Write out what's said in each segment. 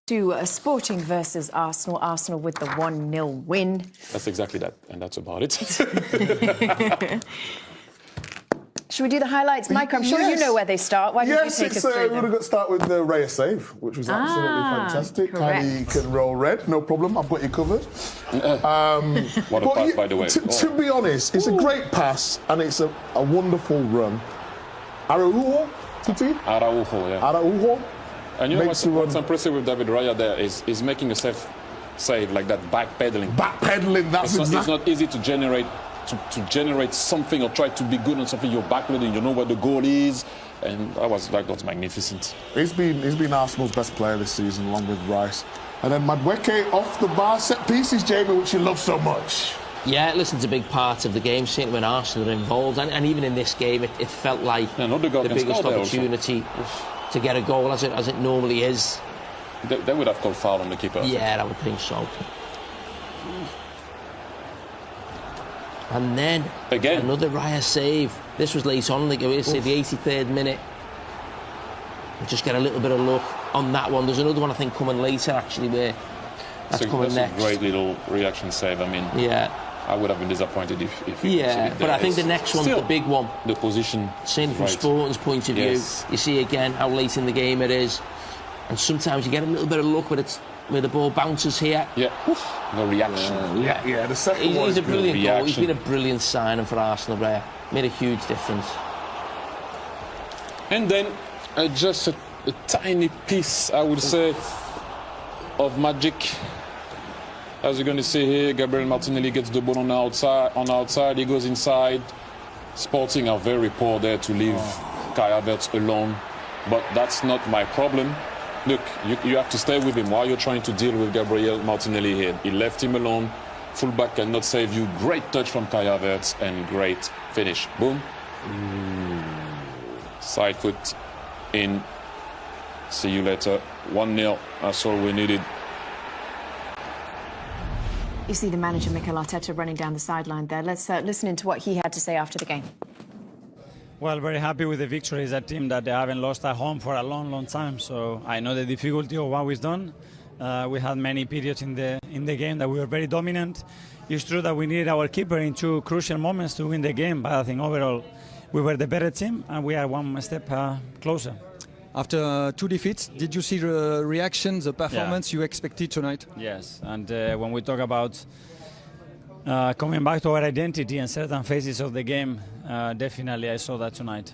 To Sporting versus Arsenal. Arsenal with the 1-0 win. That's exactly that, and that's about it. Should we do the highlights, Mike? I'm sure you know where they start. Why don't you take us through them? We're going to start with the Raya save, which was absolutely fantastic. Tiny can roll red, no problem. I've got you covered. What a pass, by the way. To be honest, it's a great pass, and it's a wonderful run. Araujo, Titi? Araujo, yeah. Araujo. And you know what's impressive with David Raya there is making a save like that, backpedaling. Backpedaling, that's exactly. It's not easy to generate something or try to be good on something. You're backpedaling, you know where the goal is, and that was magnificent. He's been Arsenal's best player this season, along with Rice. And then Madueke off the bar, set pieces, Jamie, which you love so much. Yeah, listen, it's a big part of the game, certainly when Arsenal are involved, and even in this game, it felt like the biggest opportunity to get a goal, as it normally is. They would have called foul on the keeper. Yeah, I would think so. And then again another Raya save. This was late on, like I say, the 83rd minute. We just get a little bit of luck on that one. There's another one I think coming later, actually, where that's coming next. A great little reaction save. I mean, yeah. I would have been disappointed if but I think the next one's the big one. The position. Certainly from Sporting's point of view, you see again how late in the game it is, and sometimes you get a little bit of luck where the ball bounces here. Yeah, no reaction. Yeah. The second one. He's a brilliant goal. He's been a brilliant signing for Arsenal there. Made a huge difference. And then just a tiny piece, I would say, of magic. As you're going to see here, Gabriel Martinelli gets the ball on the outside, he goes inside. Sporting are very poor there to leave Kai Havertz alone. But that's not my problem. Look, you have to stay with him while you're trying to deal with Gabriel Martinelli here. He left him alone. Fullback cannot save you. Great touch from Kai Havertz and great finish. Boom. Side foot in. See you later. 1-0. That's all we needed. You see the manager, Mikel Arteta, running down the sideline there. Let's listen into what he had to say after the game. Well, very happy with the victory. It's a team that they haven't lost at home for a long, long time. So I know the difficulty of what we've done. We had many periods in the game that we were very dominant. It's true that we needed our keeper in two crucial moments to win the game. But I think overall we were the better team and we are one step closer. After two defeats, did you see the reaction, the performance you expected tonight? Yes, and when we talk about coming back to our identity and certain phases of the game, definitely I saw that tonight.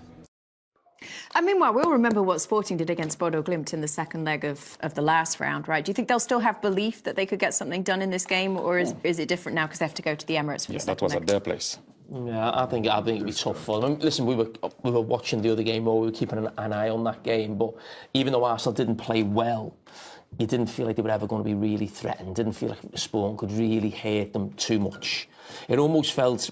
And meanwhile, we'll remember what Sporting did against Bodo Glimt in the second leg of the last round, right? Do you think they'll still have belief that they could get something done in this game, or is it different now because they have to go to the Emirates for the second leg? That was at their place. Yeah, I think it'd be tough for them. Listen, we were watching the other game, or we were keeping an eye on that game. But even though Arsenal didn't play well, you didn't feel like they were ever going to be really threatened. Didn't feel like Sporting could really hurt them too much. It almost felt,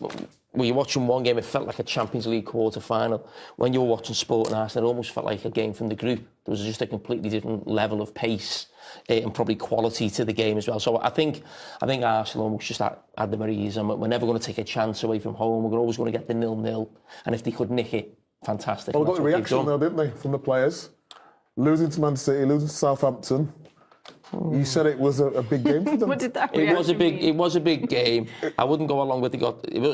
when you're watching one game, it felt like a Champions League quarter-final. When you were watching Sporting Arsenal, it almost felt like a game from the group. There was just a completely different level of pace and probably quality to the game as well. So I think Arsenal almost just had them at ease, and we're never going to take a chance away from home. We're always going to get the 0-0, and if they could nick it, fantastic. Well, got the reaction though, didn't they, from the players? Losing to Man City, losing to Southampton. You said it was a big game for them. What did that It was a big game. I wouldn't go along with it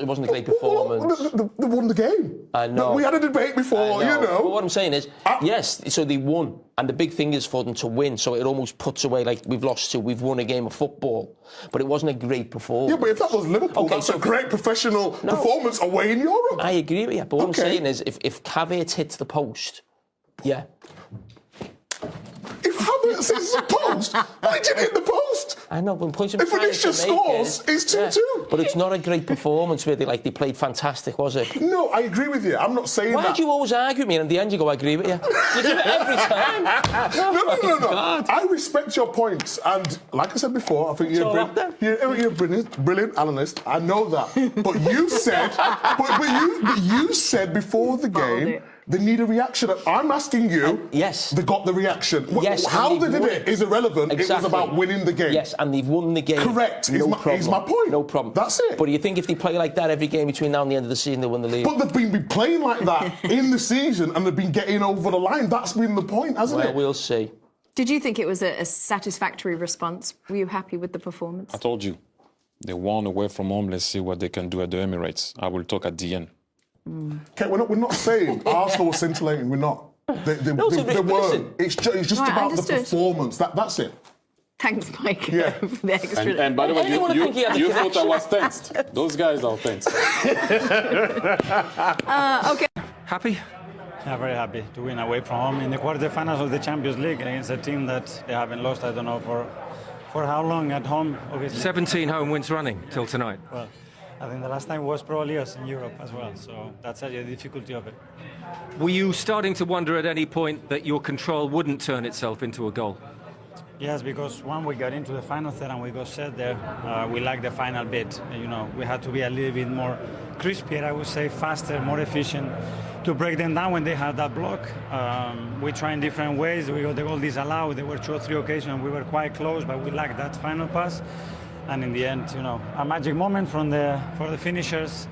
wasn't a great performance. They won the game. I know. We had a debate before, you know. But what I'm saying is, yes, so they won. And the big thing is for them to win. So it almost puts away, like, we've won a game of football. But it wasn't a great performance. Yeah, but if that was Liverpool, that's a great professional performance away in Europe. I agree with you. But what I'm saying is, if Havertz hits the post, yeah. If Havertz hits the post, why did he hit the post? I know, but if Vinicius scores, it's 2-2. But it's not a great performance where they played fantastic, was it? No, I agree with you. I'm not saying that. Why do you always argue with me and in the end you go, I agree with you? You do it every time. No. I respect your points. And like I said before, I think you're a brilliant analyst. I know that. But you said, you said before the game, they need a reaction. I'm asking you. Yes. They got the reaction. Yes. How they did it is irrelevant. Exactly. It was about winning the game. Yes, and they've won the game. Correct. No problem. Is my point. No problem. That's it. But do you think if they play like that every game between now and the end of the season, they'll win the league? But they've been playing like that in the season and they've been getting over the line. That's been the point, hasn't it? Well, we'll see. Did you think it was a satisfactory response? Were you happy with the performance? I told you, they won away from home. Let's see what they can do at the Emirates. I will talk at the end. Okay, we're not saying Arsenal was scintillating. We're not. They weren't. It's just Right, about the understood. performance. That's it. Thanks, Mike, Yeah. for the extra. And by the way, Anyone would think he had a you thought I connection. was tensed. Those guys are tensed. Okay. Happy? Yeah, very happy to win away from home in the quarterfinals of the Champions League against a team that they haven't lost, I don't know, for how long at home, obviously. 17 home wins running till tonight. Well, I think the last time was probably us in Europe as well, so that's the difficulty of it. Were you starting to wonder at any point that your control wouldn't turn itself into a goal? Yes, because when we got into the final third and we got set there, we lacked the final bit. You know, we had to be a little bit more crispier, I would say, faster, more efficient to break them down when they had that block. We tried in different ways. We got the goal disallowed. There were 2 or 3 occasions we were quite close, but we lacked that final pass. And in the end, you know, a magic moment for the finishers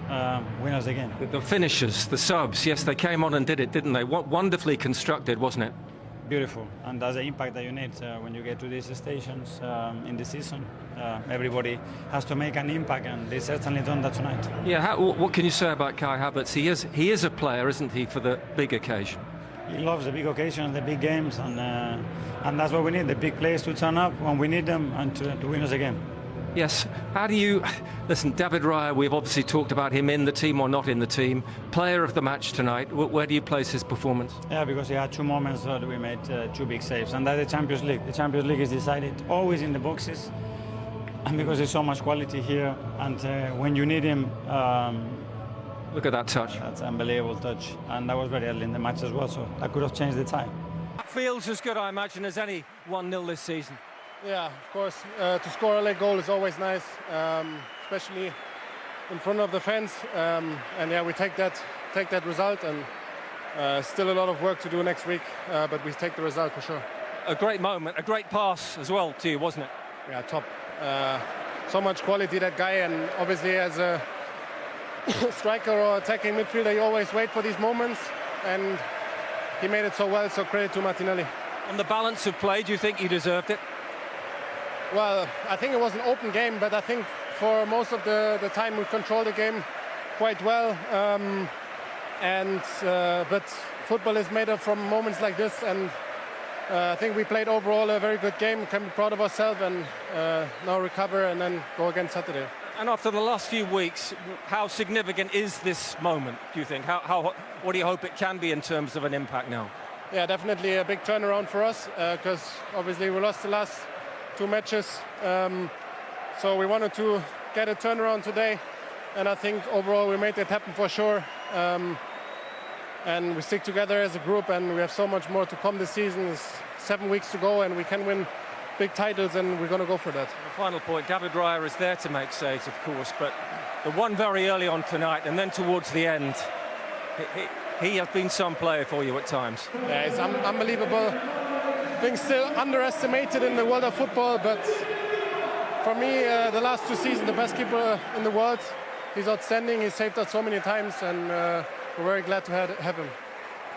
win us the game. The finishers, the subs, yes, they came on and did it, didn't they? Wonderfully constructed, wasn't it? Beautiful, and that's the impact that you need when you get to these stations in the season. Everybody has to make an impact, and they certainly done that tonight. Yeah, what can you say about Kai Havertz? He is a player, isn't he, for the big occasion? He loves the big occasions, the big games, and that's what we need, the big players to turn up when we need them and to win us a game. Yes. How do you... Listen, David Raya, we've obviously talked about him in the team or not in the team. Player of the match tonight, where do you place his performance? Yeah, because he had 2 moments that we made 2 big saves, and that's the Champions League. The Champions League is decided always in the boxes, and because there's so much quality here, and when you need him... Look at that touch. That's an unbelievable touch, and that was very early in the match as well, so that could have changed the tie. Feels as good, I imagine, as any 1-0 this season. Yeah, of course. To score a late goal is always nice, especially in front of the fans. And yeah, we take that result, and still a lot of work to do next week, but we take the result for sure. A great moment, a great pass as well to you, wasn't it? Yeah, top. So much quality, that guy, and obviously as a striker or attacking midfielder, you always wait for these moments, and he made it so well. So credit to Martinelli. On the balance of play, do you think you deserved it? Well, I think it was an open game, but I think for most of the time we controlled the game quite well. But football is made up from moments like this, and I think we played overall a very good game. Can be proud of ourselves, and now recover and then go again Saturday. And after the last few weeks, how significant is this moment, do you think? What do you hope it can be in terms of an impact now? Yeah, definitely a big turnaround for us, because obviously we lost the last 2 matches, so we wanted to get a turnaround today, and I think overall we made it happen for sure, and we stick together as a group, and we have so much more to come this season. There's 7 weeks to go, and we can win big titles, and we're going to go for that. The final point, David Raya is there to make saves, of course, but the one very early on tonight and then towards the end, he has been some player for you at times. Yeah, it's unbelievable. Things still underestimated in the world of football, but for me, the last 2 seasons, the best keeper in the world. He's outstanding. He saved us so many times, and we're very glad to have him.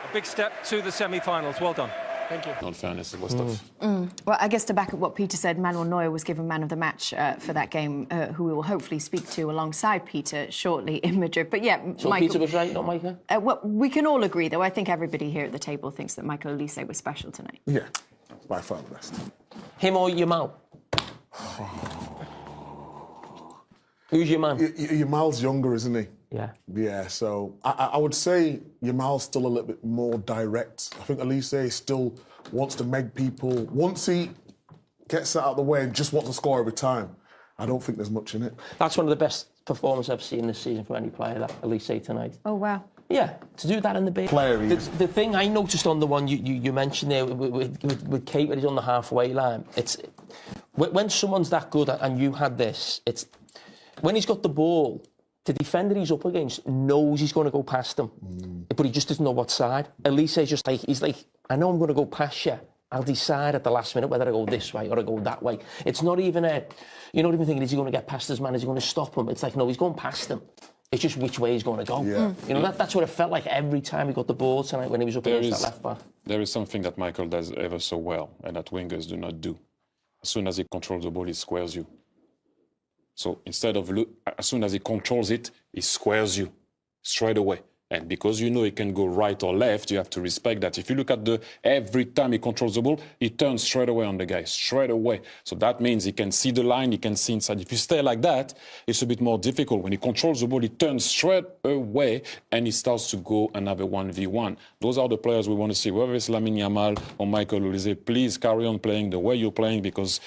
A big step to the semi-finals. Well done. Thank you. In all fairness, it was tough. Well, I guess to back up what Peter said, Manuel Neuer was given man of the match for that game, who we will hopefully speak to alongside Peter shortly in Madrid. But yeah, So Michael, Peter was right, not Michael? well, we can all agree, though. I think everybody here at the table thinks that Michael Olise was special tonight. Yeah, by far the best. Him or Yamal? Who's your man? Yamal's younger, isn't he? Yeah. Yeah, so I would say Yamal's still a little bit more direct. I think Olise still wants to make people... Once he gets that out of the way and just wants to score every time, I don't think there's much in it. That's one of the best performances I've seen this season from any player, that Olise tonight. Oh, wow. Yeah, to do that in the big... Player, yeah. The thing I noticed on the one you mentioned there with Kate, when he's on the halfway line, it's... When someone's that good, and you had this, it's... When he's got the ball... The defender he's up against knows he's going to go past him, but he just doesn't know what side. Olise's just like, he's like, I know I'm going to go past you. I'll decide at the last minute whether I go this way or I go that way. It's not even you're not even thinking, is he going to get past his man? Is he going to stop him? It's like, no, he's going past him. It's just which way he's going to go. Yeah. You know, that's what it felt like every time he got the ball tonight when he was up against that left back. There is something that Michael does ever so well and that wingers do not do. As soon as he controls the ball, he squares you. So instead of as soon as he controls it, he squares you straight away. And because you know he can go right or left, you have to respect that. If you look at every time he controls the ball, he turns straight away on the guy, straight away. So that means he can see the line, he can see inside. If you stay like that, it's a bit more difficult. When he controls the ball, he turns straight away and he starts to go another 1v1. Those are the players we want to see. Whether it's Lamine Yamal or Michael Olise, please carry on playing the way you're playing because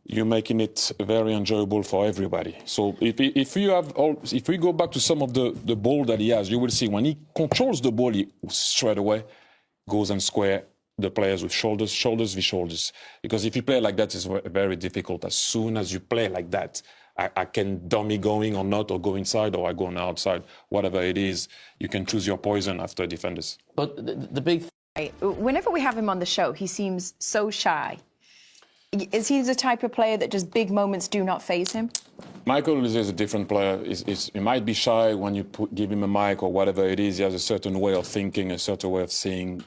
you're making it very enjoyable for everybody. So if we go back to some of the ball that he has, you will see when he controls the ball, he straight away goes and square the players with shoulders v shoulders. Because if you play like that, it's very difficult. As soon as you play like that, I can dummy going or not, or go inside, or I go on the outside. Whatever it is, you can choose your poison after defenders. But the big... Whenever we have him on the show, he seems so shy. Is he the type of player that just big moments do not faze him? Michael Olise is a different player. He might be shy when you give him a mic or whatever it is. He has a certain way of thinking, a certain way of seeing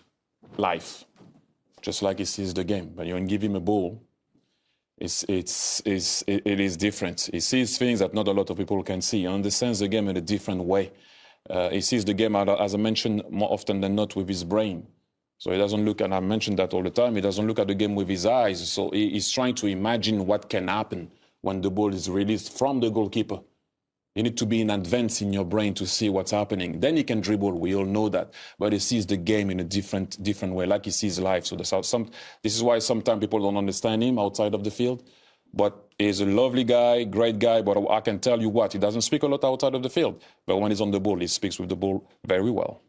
life, just like he sees the game. But when you give him a ball, it is different. He sees things that not a lot of people can see. He understands the game in a different way. He sees the game, as I mentioned, more often than not with his brain. So he doesn't look, and I mention that all the time, he doesn't look at the game with his eyes. So he's trying to imagine what can happen when the ball is released from the goalkeeper. You need to be in advance in your brain to see what's happening. Then he can dribble, we all know that. But he sees the game in a different way, like he sees life. So this is why sometimes people don't understand him outside of the field. But he's a lovely guy, great guy, but I can tell you what, he doesn't speak a lot outside of the field. But when he's on the ball, he speaks with the ball very well.